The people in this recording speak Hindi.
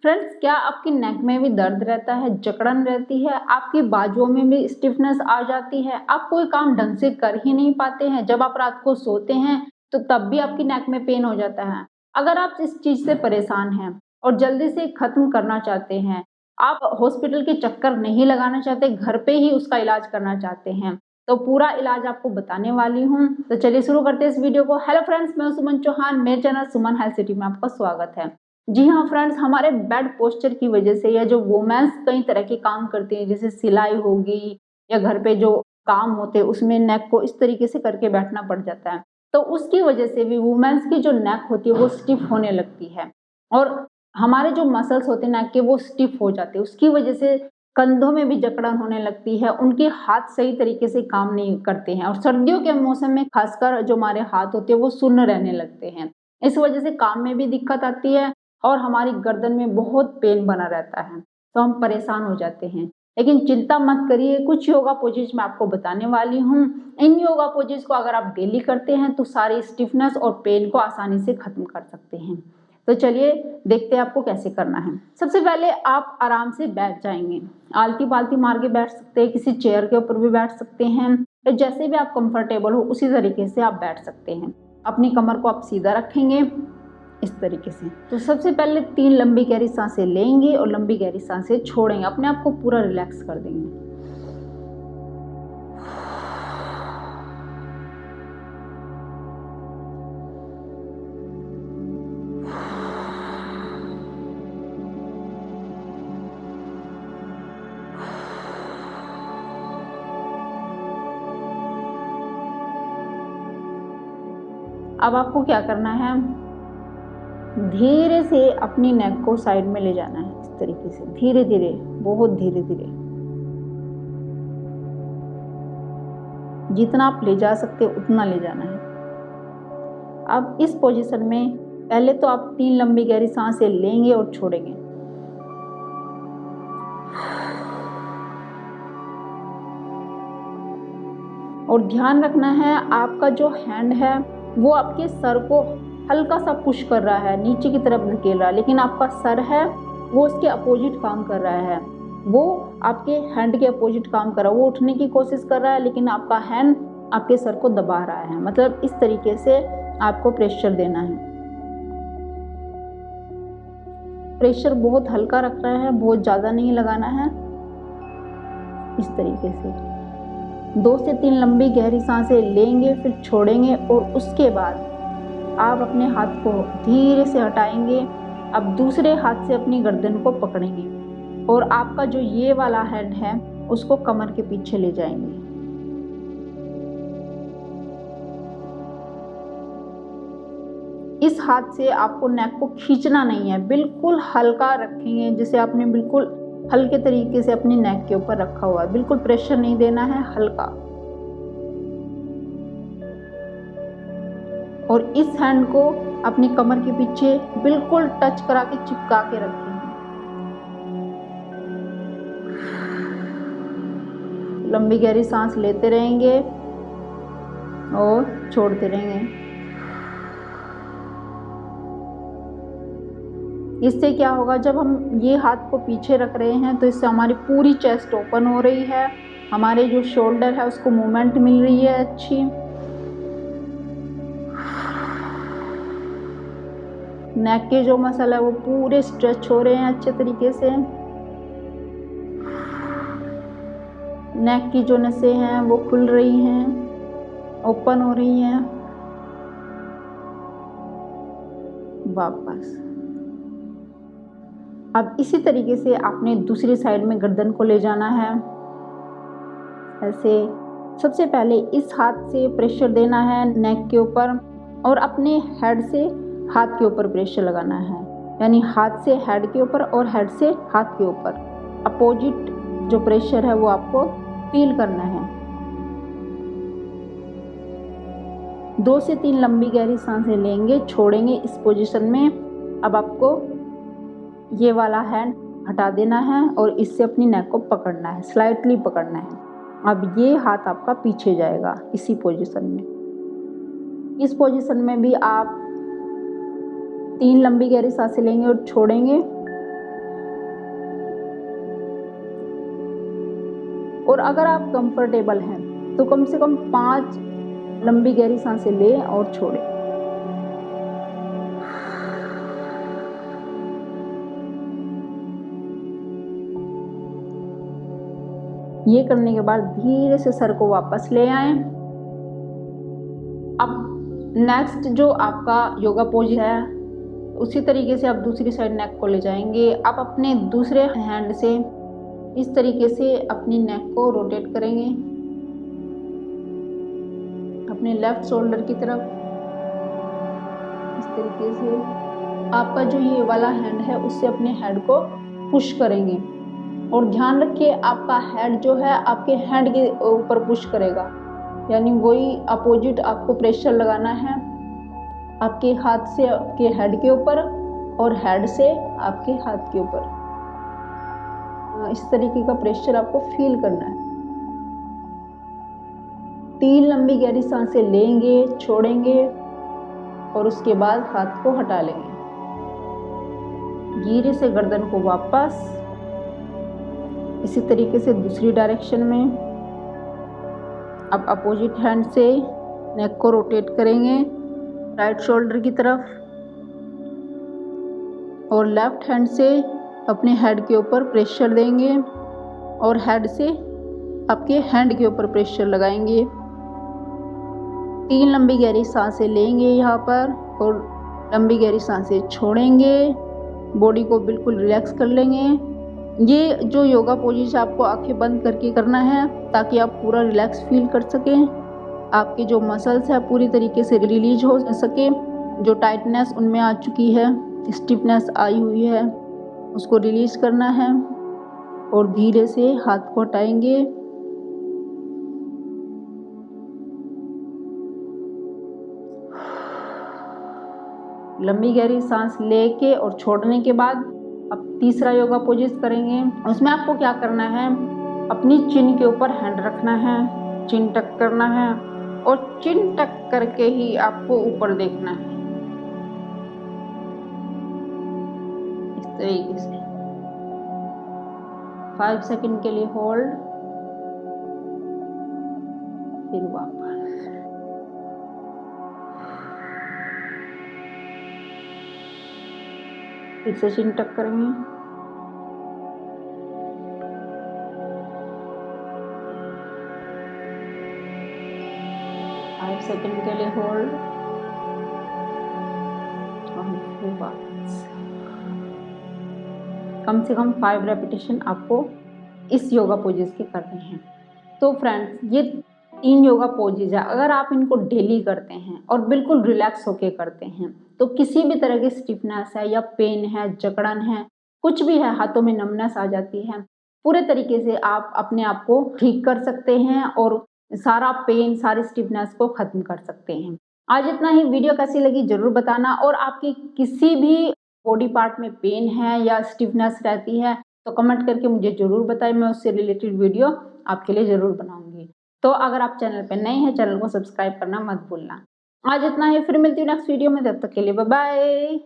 फ्रेंड्स, क्या आपकी नेक में भी दर्द रहता है, जकड़न रहती है, आपकी बाजुओं में भी स्टिफनेस आ जाती है, आप कोई काम ढंग से कर ही नहीं पाते हैं, जब आप रात को सोते हैं तो तब भी आपकी नेक में पेन हो जाता है। अगर आप इस चीज से परेशान हैं और जल्दी से खत्म करना चाहते हैं, आप हॉस्पिटल के चक्कर नहीं लगाना चाहते, घर पे ही उसका इलाज करना चाहते हैं, तो पूरा इलाज आपको बताने वाली हूँ। तो चलिए शुरू करते हैं इस वीडियो को। हेलो फ्रेंड्स, मैं सुमन चौहान, मेरे चैनल सुमन हेल्थ सिटी में आपका स्वागत है। जी हाँ फ्रेंड्स, हमारे बैड पोस्चर की वजह से या जो वुमेन्स कई तरह के काम करती हैं, जैसे सिलाई होगी या घर पे जो काम होते हैं उसमें नेक को इस तरीके से करके बैठना पड़ जाता है, तो उसकी वजह से भी वुमेन्स की जो नेक होती है वो स्टिफ होने लगती है और हमारे जो मसल्स होते हैं नेक के वो स्टिफ हो जाते हैं। उसकी वजह से कंधों में भी जकड़न होने लगती है, उनके हाथ सही तरीके से काम नहीं करते हैं और सर्दियों के मौसम में खासकर जो हमारे हाथ होते हैं वो सुन्न रहने लगते हैं। इस वजह से काम में भी दिक्कत आती है और हमारी गर्दन में बहुत पेन बना रहता है, तो हम परेशान हो जाते हैं। लेकिन चिंता मत करिए, कुछ योगा पोजेज मैं आपको बताने वाली हूँ। इन योगा पोजेज को अगर आप डेली करते हैं तो सारी स्टिफनेस और पेन को आसानी से खत्म कर सकते हैं। तो चलिए देखते हैं आपको कैसे करना है। सबसे पहले आप आराम से बैठ जाएंगे, आलती पालती मार के बैठ सकते हैं, किसी चेयर के ऊपर भी बैठ सकते हैं, तो जैसे भी आप कंफर्टेबल हो उसी तरीके से आप बैठ सकते हैं। अपनी कमर को आप सीधा रखेंगे इस तरीके से। तो सबसे पहले 3 लंबी गहरी सांसें लेंगे और लंबी गहरी सांसें छोड़ेंगे, अपने आप को पूरा रिलैक्स कर देंगे। अब आपको क्या करना है, धीरे से अपनी नेक को साइड में ले जाना है, इस तरीके से धीरे धीरे, बहुत धीरे धीरे, जितना आप ले जा सकते उतना ले जाना है। अब इस पोजीशन में पहले तो आप 3 लंबी गहरी सांसें लेंगे और छोड़ेंगे। और ध्यान रखना है आपका जो हैंड है वो आपके सर को हल्का सा पुश कर रहा है, नीचे की तरफ धकेल रहा है, लेकिन आपका सर है वो उसके अपोजिट काम कर रहा है, वो आपके हैंड के अपोजिट काम कर रहा है। वो उठने की कोशिश कर रहा है लेकिन आपका हैंड आपके सर को दबा रहा है, मतलब इस तरीके से आपको प्रेशर देना है। प्रेशर बहुत हल्का रखना है, बहुत ज़्यादा नहीं लगाना है। इस तरीके से 2 से 3 लंबी गहरी सांसें लेंगे, फिर छोड़ेंगे और उसके बाद आप अपने हाथ को धीरे से हटाएंगे। अब दूसरे हाथ से अपनी गर्दन को पकड़ेंगे और आपका जो ये वाला हैंड है उसको कमर के पीछे ले जाएंगे। इस हाथ से आपको नेक को खींचना नहीं है, बिल्कुल हल्का रखेंगे, जैसे आपने बिल्कुल हल्के तरीके से अपनी नेक के ऊपर रखा हुआ है, बिल्कुल प्रेशर नहीं देना है, हल्का। और इस हैंड को अपनी कमर के पीछे बिल्कुल टच करा के चिपका के रखेंगे। लंबी गहरी सांस लेते रहेंगे और छोड़ते रहेंगे। इससे क्या होगा, जब हम ये हाथ को पीछे रख रहे हैं तो इससे हमारी पूरी चेस्ट ओपन हो रही है, हमारे जो शोल्डर है उसको मूवमेंट मिल रही है अच्छी। नेक के जो मसल है वो पूरे स्ट्रेच हो रहे हैं अच्छे तरीके से। नेक की जो नसें हैं वो खुल रही हैं, ओपन हो रही हैं। वापस। अब इसी तरीके से आपने दूसरी साइड में गर्दन को ले जाना है ऐसे। सबसे पहले इस हाथ से प्रेशर देना है नेक के ऊपर और अपने हेड से हाथ के ऊपर प्रेशर लगाना है, यानी हाथ से हेड के ऊपर और हेड से हाथ के ऊपर अपोजिट जो प्रेशर है वो आपको फील करना है। 2 से 3 लंबी गहरी सांसें लेंगे, छोड़ेंगे इस पोजीशन में। अब आपको ये वाला हैंड हटा देना है और इससे अपनी नेक को पकड़ना है, स्लाइटली पकड़ना है। अब ये हाथ आपका पीछे जाएगा इसी पोजीशन में। इस पोजीशन में भी आप 3 लंबी गहरी सांसें लेंगे और छोड़ेंगे और अगर आप कंफर्टेबल हैं तो कम से कम 5 लंबी गहरी सांसें लें और छोड़ें। ये करने के बाद धीरे से सर को वापस ले आएं। अब नेक्स्ट जो आपका योगा पोज है उसी तरीके से आप दूसरी साइड नेक को ले जाएंगे। आप अपने दूसरे हैंड से इस तरीके से अपनी नेक को रोटेट करेंगे अपने लेफ्ट शोल्डर की तरफ। इस तरीके से आपका जो ये वाला हैंड है उससे अपने हेड को पुश करेंगे और ध्यान रखिए आपका हेड जो है आपके हैंड के ऊपर पुश करेगा, यानी वही अपोजिट आपको प्रेशर लगाना है आपके हाथ से आपके हेड के ऊपर और हेड से आपके हाथ के ऊपर। इस तरीके का प्रेशर आपको फील करना है। 3 लंबी गहरी सांसें लेंगे, छोड़ेंगे और उसके बाद हाथ को हटा लेंगे। धीरे से गर्दन को वापस, इसी तरीके से दूसरी डायरेक्शन में। अब अपोजिट हैंड से नेक को रोटेट करेंगे राइट शोल्डर की तरफ और लेफ्ट हैंड से अपने हेड के ऊपर प्रेशर देंगे और हेड से आपके हैंड के ऊपर प्रेशर लगाएंगे। 3 लंबी गहरी सांसें लेंगे यहाँ पर और लंबी गहरी सांसें छोड़ेंगे। बॉडी को बिल्कुल रिलैक्स कर लेंगे। ये जो योगा पोजीशन आपको आंखें बंद करके करना है ताकि आप पूरा रिलैक्स फील कर सकें। आपके जो मसल्स है पूरी तरीके से रिलीज हो सके। जो टाइटनेस उनमें आ चुकी है, स्टिफनेस आई हुई है, उसको रिलीज करना है और धीरे से हाथ को हटाएंगे। लंबी गहरी सांस लेके और छोड़ने के बाद अब तीसरा योगा पोजिशन करेंगे। उसमें आपको क्या करना है, अपनी चिन के ऊपर हैंड रखना है, चिन टक करना है और चिन टक करके ही आपको ऊपर देखना है इस तरीके से। 5 सेकंड के लिए होल्ड, फिर वापस। फिर से चिन टक करेंगे, सेकंड के लिए होल्ड और फिर वापस। कम से कम 5 रेपिटेशन आपको इस योगा पोजेस के करने हैं। तो फ्रेंड्स, ये 3 योगा पोजेज है, अगर आप इनको डेली करते हैं और बिल्कुल रिलैक्स होके करते हैं तो किसी भी तरह की स्टिफनेस है या पेन है, जकड़न है, कुछ भी है, हाथों में नमनेस आ जाती है, पूरे तरीके से आप अपने आप को ठीक कर सकते हैं और सारा पेन, सारी स्टिफनेस को खत्म कर सकते हैं। आज इतना ही। वीडियो कैसी लगी जरूर बताना और आपकी किसी भी बॉडी पार्ट में पेन है या स्टिफनेस रहती है तो कमेंट करके मुझे जरूर बताएं, मैं उससे रिलेटेड वीडियो आपके लिए जरूर बनाऊंगी। तो अगर आप चैनल पर नए हैं, चैनल को सब्सक्राइब करना मत भूलना। आज इतना ही, फिर मिलती हूँ नेक्स्ट वीडियो में, तब तक के लिए बाय बाय।